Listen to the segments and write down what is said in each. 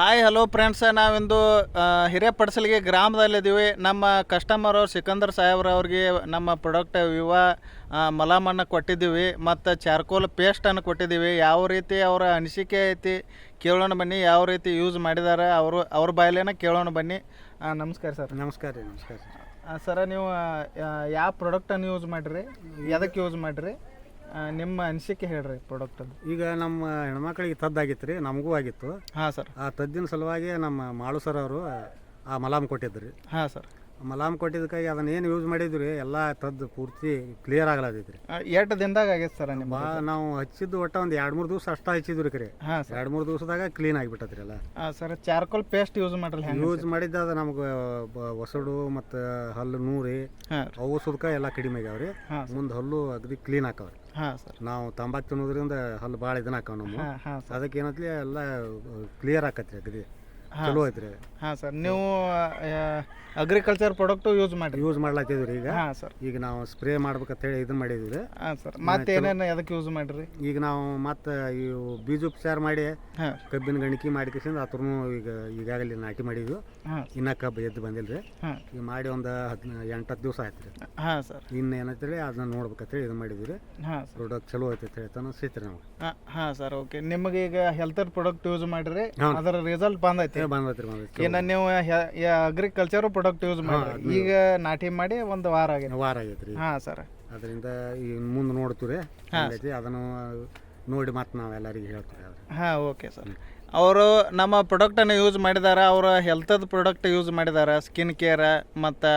Hi hello friends, ನಾವಿಂದು ಹಿರೇಪಡ್ಸಲಿಗೆ ಗ್ರಾಮದಲ್ಲಿದ್ದೀವಿ. ನಮ್ಮ customer ಅವ್ರು ಸಿಕಂದರ್ ಸಾಹೇಬ್ರವ್ರಿಗೆ ನಮ್ಮ ಪ್ರಾಡಕ್ಟ್ ವಿವಾ ಮಲಾಮನ್ನು ಕೊಟ್ಟಿದ್ದೀವಿ ಮತ್ತು ಚಾರ್ಕೋಲ್ ಪೇಸ್ಟನ್ನು ಕೊಟ್ಟಿದ್ದೀವಿ. ಯಾವ ರೀತಿ ಅವರ ಅನಿಸಿಕೆ ಐತಿ ಕೇಳೋಣ ಬನ್ನಿ, ಯಾವ ರೀತಿ ಯೂಸ್ ಮಾಡಿದ್ದಾರೆ ಅವ್ರ ಬಾಯಲ್ಲೇನ ಕೇಳೋಣ ಬನ್ನಿ. ನಮಸ್ಕಾರ ಸರ್. ನಮಸ್ಕಾರ ರೀ. ನಮಸ್ಕಾರ ಸರ, ನೀವು ಯಾವ ಪ್ರಾಡಕ್ಟನ್ನು ಯೂಸ್ ಮಾಡಿರಿ, ಎದಕ್ಕೆ ಯೂಸ್ ಮಾಡಿರಿ, ನಿಮ್ಮ ಅನಿಸಿಕೆ ಹೇಳ್ರಿ ಪ್ರಾಡಕ್ಟಲ್ಲಿ. ಈಗ ನಮ್ಮ ಹೆಣ್ಮಕ್ಳಿಗೆ ತದ್ದಾಗಿತ್ತು ರೀ, ನಮಗೂ ಆಗಿತ್ತು. ಹಾಂ ಸರ್. ಆ ತದ್ದಿನ ಸಲುವಾಗಿ ನಮ್ಮ ಮಾಳು ಸರ್ ಅವರು ಆ ಮಲಾಮ್ ಕೊಟ್ಟಿದ್ರು ರೀ. ಹಾಂ ಸರ್. ಮಲಾಮ್ ಕೊಟ್ಟಿದ್ದಕ್ಕಾಗಿ ಅದನ್ನ ಏನು ಯೂಸ್ ಮಾಡಿದ್ವಿ ರೀ, ಎಲ್ಲ ತದ್ದು ಪೂರ್ತಿ ಕ್ಲಿಯರ್ ಆಗ್ಲತ್ತೈತಿ ರೀ. ಎಷ್ಟು ದಿನದಾಗ ಆಗೈತೆ ಸರ್ ನಿಮ್ಮ? ನಾವು ಹಚ್ಚಿದ್ದು ಒಟ್ಟು ಒಂದು 2-3 ದಿವಸ ಅಷ್ಟ ಹಚ್ಚಿದ್ವಿ ರೀ. ಹಾಂ ಸರ್. 2-3 ದಿವಸದಾಗ ಕ್ಲೀನ್ ಆಗಿಬಿಟ್ಟತ್ರಿ ಎಲ್ಲ. ಹಾಂ ಸರ್. ಚಾರ್ಕೋಲ್ ಪೇಸ್ಟ್ ಯೂಸ್ ಮಾಡ್ರಲ್ಲ, ಯೂಸ್ ಮಾಡಿದ್ದು ಅದು ನಮ್ಗೆ ಹೊಸಡು ಮತ್ತು ಹಲ್ಲು ನೂರಿ ಅವು ಸುದ್ಕ ಎಲ್ಲ ಕಡಿಮೆ ಆಗ್ಯಾವ ರೀ. ಮುಂದೆ ಹಲ್ಲು ಅಗದಿ ಕ್ಲೀನ್ ಹಾಕವ್ರಿ. ಹಾಂ ಸರ್. ನಾವು ತಂಬಾಕು ತಿನ್ನೋದ್ರಿಂದ ಹಲ್ಲು ಭಾಳ ಇದನ್ನ ಹಾಕವ್ ನಮ್ಮ. ಹಾಂ. ಅದಕ್ಕೆ ಏನತ್ಲಿ ಎಲ್ಲ ಕ್ಲಿಯರ್ ಆಕತ್ರಿ, ಅಗದಿ ಚಲೋ ಐತ್ರಿ. ಹಾಂ ಸರ್. ನೀವು ಅಗ್ರಿಕಲ್ಚರ್ ಪ್ರಾಡಕ್ಟು ಯೂಸ್ ಮಾಡ್ಲಾತಿದ್ವಿ ರೀ ಈಗ. ಹಾಂ ಸರ್. ಈಗ ನಾವು ಸ್ಪ್ರೇ ಮಾಡ್ಬೇಕಂತೇಳಿ ಇದನ್ನ ಮಾಡಿದ್ವಿ ರೀ. ಹಾಂ ಸರ್. ಮತ್ತೆ ಏನೇನು ಎದಕ್ಕೆ ಯೂಸ್ ಮಾಡಿರಿ? ಈಗ ನಾವು ಮತ್ತೆ ಇವು ಬೀಜೋಪಚಾರ ಮಾಡಿ ಹಾಂ ಕಬ್ಬಿನ ಗಣಿಕೆ ಮಾಡಿಕಿಸಿಂದ ಅತ್ರನು ಈಗ ಈಗಾಗಲೇ ನಾಟಿ ಮಾಡಿದ್ವಿ. ಹಾಂ. ಇನ್ನ ಕಬ್ಬು ಎದ್ದು ಬಂದಿಲ್ಲ ರೀ. ಹಾಂ. ಈಗ ಮಾಡಿ ಒಂದು 8-10 ದಿವಸ ಆಯ್ತು ರೀ. ಹಾಂ ಸರ್. ಇನ್ನು ಏನೈತ್ರಿ ಅದನ್ನ ನೋಡ್ಬೇಕಂತೇಳಿ ಇದನ್ನ ಮಾಡಿದ್ವಿ ರೀ. ಹಾಂ ಸರ್. ಪ್ರಾಡಕ್ಟ್ ಚಲೋ ಐತೆ ಅಂತ ಅನಿಸ್ತೈತೆ ರೀ ನಮ್ಗೆ. ಹಾಂ ಸರ್. ಓಕೆ. ನಿಮಗೆ ಈಗ ಹೆಲ್ತ್ ಪ್ರಾಡಕ್ಟ್ ಯೂಸ್ ಮಾಡಿರಿ, ಹಾಂ. ಅದರ ರಿಸಲ್ಟ್ ಬಂದೈತಿ. ಬಂದೈತಿ. ಇನ್ನು ನೀವು ಅಗ್ರಿಕಲ್ಚರ್ ಪ್ರಾಡಕ್ಟ್ ಯೂಸ್ ಮಾಡಿ ಈಗ ನಾಟಿ ಮಾಡಿ ಒಂದು ವಾರ ಆಗೈತೆ ರೀ. ಹಾಂ ಸರ್. ಅದರಿಂದ ಈಗ ಮುಂದೆ ನೋಡ್ತೀವಿ ರೀ. ಅದನ್ನು ನೋಡಿ ಮತ್ತೆ ನಾವು ಎಲ್ಲರಿಗೆ ಹೇಳ್ತೀವಿ. ಹಾಂ. Okay sir. ಅವರು ನಮ್ಮ ಪ್ರಾಡಕ್ಟನ್ನು ಯೂಸ್ ಮಾಡಿದ್ದಾರೆ, ಅವರ ಹೆಲ್ತದ ಪ್ರಾಡಕ್ಟ್ ಯೂಸ್ ಮಾಡಿದ್ದಾರೆ, ಸ್ಕಿನ್ ಕೇರ್ ಮತ್ತು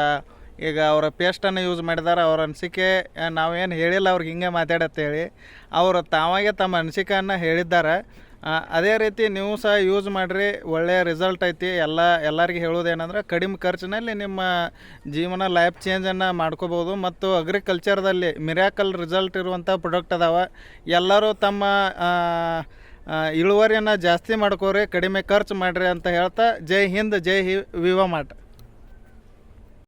ಈಗ ಅವರ ಪೇಸ್ಟನ್ನು ಯೂಸ್ ಮಾಡಿದ್ದಾರೆ. ಅವ್ರ ಅನಿಸಿಕೆ ನಾವೇನು ಹೇಳಿಲ್ಲ, ಅವ್ರಿಗೆ ಹಿಂಗೆ ಮಾತಾಡತ್ತೇಳಿ ಅವರು ತಾವಾಗೆ ತಮ್ಮ ಅನಿಸಿಕೆಯನ್ನು ಹೇಳಿದ್ದಾರೆ. ಅದೇ ರೀತಿ ನೀವು ಸಹ ಯೂಸ್ ಮಾಡಿರಿ, ಒಳ್ಳೆಯ ರಿಸಲ್ಟ್ ಐತಿ. ಎಲ್ಲರಿಗೆ ಹೇಳೋದೇನೆಂದ್ರೆ ಕಡಿಮೆ ಖರ್ಚಿನಲ್ಲಿ ನಿಮ್ಮ ಜೀವನ ಲೈಫ್ ಚೇಂಜನ್ನು ಮಾಡ್ಕೋಬೋದು. ಮತ್ತು ಅಗ್ರಿಕಲ್ಚರ್ದಲ್ಲಿ ಮಿರಾಕಲ್ ರಿಸಲ್ಟ್ ಇರುವಂಥ ಪ್ರಾಡಕ್ಟ್ ಅದಾವೆ. ಎಲ್ಲರೂ ತಮ್ಮ ಇಳುವರಿಯನ್ನು ಜಾಸ್ತಿ ಮಾಡ್ಕೋರಿ, ಕಡಿಮೆ ಖರ್ಚು ಮಾಡಿರಿ ಅಂತ ಹೇಳ್ತಾ ಜೈ ಹಿಂದ್, ಜೈ ವಿವಾ ಮಾರ್ಟ್.